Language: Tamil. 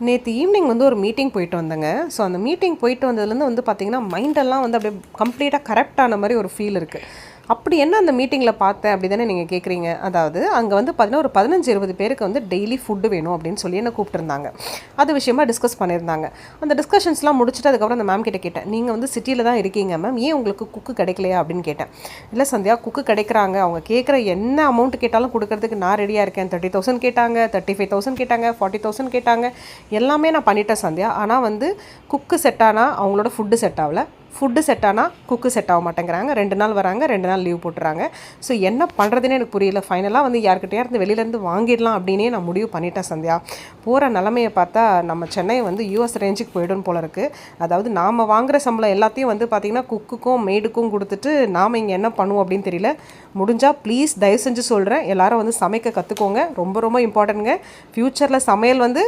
நேற்று ஈவினிங் வந்து ஒரு மீட்டிங் போயிட்டு வந்தேங்க. ஸோ அந்த மீட்டிங் போயிட்டு வந்ததுலேருந்து வந்து பார்த்திங்கன்னா மைண்டெல்லாம் வந்து அப்படியே கம்ப்ளீட்டாக கரெக்டான மாதிரி ஒரு ஃபீல் இருக்குது. அப்படி என்ன அந்த மீட்டிங்கில் பார்த்தேன் அப்படி தானே நீங்கள் கேட்குறீங்க. அதாவது அங்கே வந்து பார்த்திங்கன்னா ஒரு 15-20 பேருக்கு வந்து டெய்லி ஃபுட்டு வேணும் அப்படின்னு சொல்லி என்ன கூப்பிட்டுருந்தாங்க. அது விஷயமா டிஸ்கஸ் பண்ணியிருந்தாங்க. அந்த டிஸ்கஷன்ஸ்லாம் முடிச்சுட்டு அதுக்கப்புறம் அந்த மேம் கிட்ட கேட்டேன், நீங்கள் வந்து சிட்டியில் தான் இருக்கீங்க மேம், ஏன் உங்களுக்கு குக்கு கிடைக்கலையா அப்படின்னு கேட்டேன். இல்லை சந்தியா, குக்கு கிடைக்கிறாங்க, அவங்க கேட்குற என்ன அமௌண்ட் கேட்டாலும் கொடுக்கறதுக்கு நான் ரெடியாக இருக்கேன். 30,000 கேட்டாங்க, 35,000 கேட்டாங்க, 40,000 கேட்டாங்க, எல்லாமே நான் பண்ணிட்டேன் சந்தியா. ஆனால் வந்து குக்கு செட் ஆனால் அவங்களோட ஃபுட்டு செட் ஆகலை, ஃபுட்டு செட் ஆனால் குக்கு செட் ஆக மாட்டேங்கிறாங்க. 2 நாள் வராங்க, 2 நாள் லீவ் போட்டுறாங்க. ஸோ என்ன பண்ணுறதுன்னு எனக்கு புரியல. ஃபைனலாக வந்து யார்கிட்டயா இருந்து வெளியிலேருந்து வாங்கிடலாம் அப்படின்னே நான் முடிவு பண்ணிட்டேன் சந்தியா. போகிற நிலமையை பார்த்தா நம்ம சென்னை வந்து யூஎஸ் ரேஞ்சுக்கு போய்டும் போல இருக்குது. அதாவது நாம் வாங்குகிற சம்பளம் எல்லாத்தையும் வந்து பார்த்திங்கன்னா குக்குக்கும் மெய்டுக்கும் கொடுத்துட்டு நாம் இங்கே என்ன பண்ணுவோம் அப்படின்னு தெரியல. முடிஞ்சால் ப்ளீஸ் தயவு செஞ்சு சொல்கிறேன், எல்லோரும் வந்து சமைக்க கற்றுக்கோங்க. ரொம்ப ரொம்ப இம்பார்ட்டன்ட்ங்க. ஃப்யூச்சரில் சமையல் வந்து